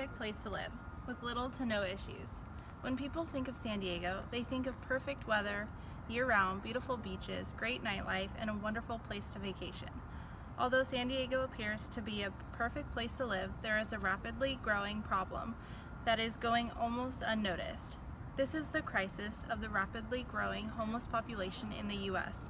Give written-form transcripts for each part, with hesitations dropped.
perfect place to live, with little to no issues. When people think of San Diego, they think of perfect weather, year-round, beautiful beaches, great nightlife, and a wonderful place to vacation. Although San Diego appears to be a perfect place to live, there is a rapidly growing problem that is going almost unnoticed. This is the crisis of the rapidly growing homeless population in the U.S.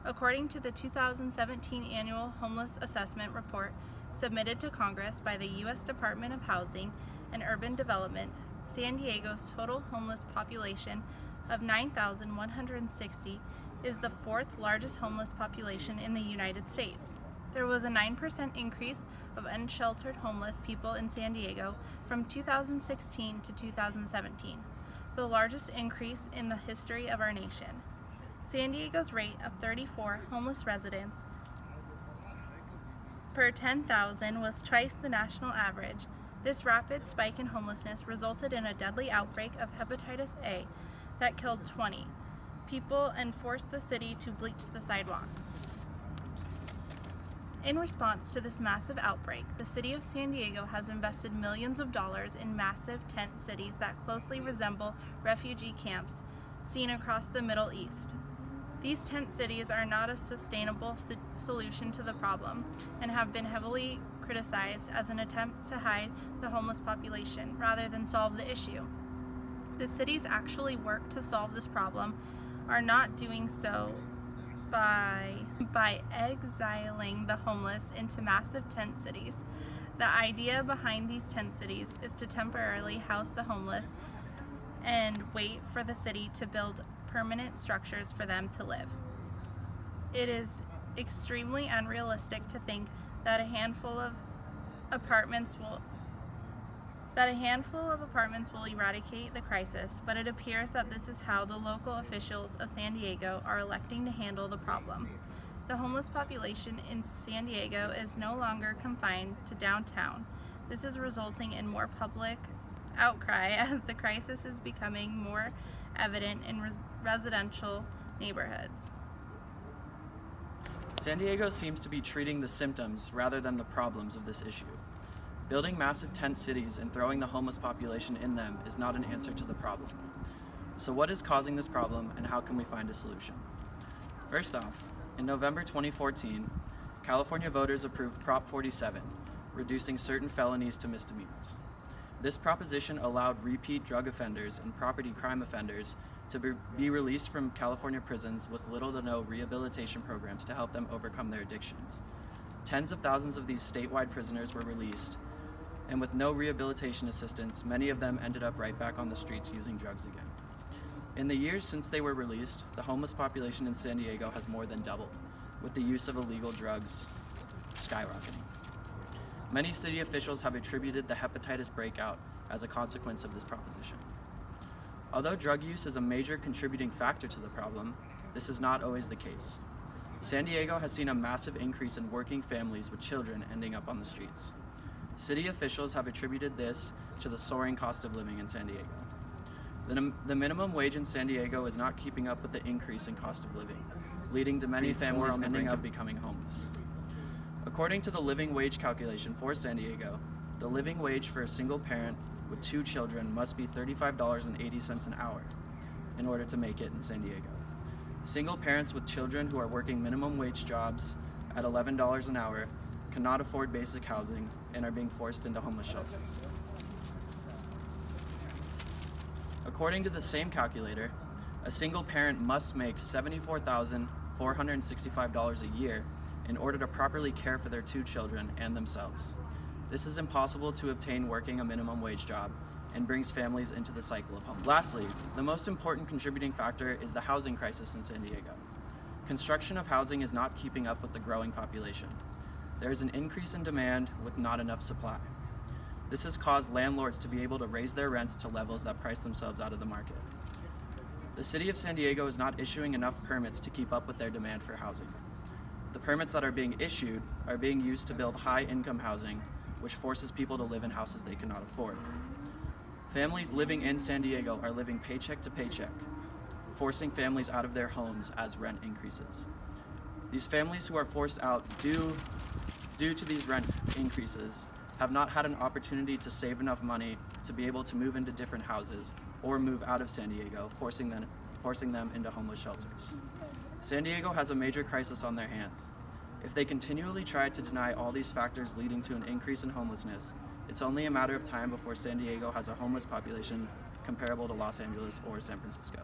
According to the 2017 Annual Homeless Assessment Report submitted to Congress by the U.S. Department of Housing and Urban Development, San Diego's total homeless population of 9,160 is the fourth largest homeless population in the United States. There was a 9% increase of unsheltered homeless people in San Diego from 2016 to 2017, the largest increase in the history of our nation. San Diego's rate of 34 homeless residents per 10,000 was twice the national average. This rapid spike in homelessness resulted in a deadly outbreak of hepatitis A that killed 20 people and forced the city to bleach the sidewalks. In response to this massive outbreak, the city of San Diego has invested millions of dollars in massive tent cities that closely resemble refugee camps seen across the Middle East. These tent cities are not a sustainable solution to the problem and have been heavily criticized as an attempt to hide the homeless population rather than solve the issue. The cities actually work to solve this problem are not doing so by exiling the homeless into massive tent cities. The idea behind these tent cities is to temporarily house the homeless and wait for the city to build permanent structures for them to live. It is extremely unrealistic to think that a handful of apartments will eradicate the crisis, but it appears that this is how the local officials of San Diego are electing to handle the problem. The homeless population in San Diego is no longer confined to downtown. This is resulting in more public outcry as the crisis is becoming more evident in residential neighborhoods. San Diego seems to be treating the symptoms rather than the problems of this issue. Building massive tent cities and throwing the homeless population in them is not an answer to the problem. So what is causing this problem and how can we find a solution? First off, in November 2014, California voters approved Prop 47, reducing certain felonies to misdemeanors. This proposition allowed repeat drug offenders and property crime offenders to be released from California prisons with little to no rehabilitation programs to help them overcome their addictions. Tens of thousands of these statewide prisoners were released, and with no rehabilitation assistance, many of them ended up right back on the streets using drugs again. In the years since they were released, the homeless population in San Diego has more than doubled, with the use of illegal drugs skyrocketing. Many city officials have attributed the hepatitis breakout as a consequence of this proposition. Although drug use is a major contributing factor to the problem, this is not always the case. San Diego has seen a massive increase in working families with children ending up on the streets. City officials have attributed this to the soaring cost of living in San Diego. The minimum wage in San Diego is not keeping up with the increase in cost of living, leading to many families ending up becoming homeless. According to the living wage calculation for San Diego, the living wage for a single parent with 2 children must be $35.80 an hour in order to make it in San Diego. Single parents with children who are working minimum wage jobs at $11 an hour cannot afford basic housing and are being forced into homeless shelters. According to the same calculator, a single parent must make $74,465 a year in order to properly care for their 2 children and themselves. This is impossible to obtain working a minimum wage job and brings families into the cycle of homelessness. Lastly, the most important contributing factor is the housing crisis in San Diego. Construction of housing is not keeping up with the growing population. There is an increase in demand with not enough supply. This has caused landlords to be able to raise their rents to levels that price themselves out of the market. The city of San Diego is not issuing enough permits to keep up with their demand for housing. The permits that are being issued are being used to build high-income housing, which forces people to live in houses they cannot afford. Families living in San Diego are living paycheck to paycheck, forcing families out of their homes as rent increases. These families who are forced out due to these rent increases have not had an opportunity to save enough money to be able to move into different houses or move out of San Diego, forcing them into homeless shelters. San Diego has a major crisis on their hands. If they continually try to deny all these factors leading to an increase in homelessness, it's only a matter of time before San Diego has a homeless population comparable to Los Angeles or San Francisco.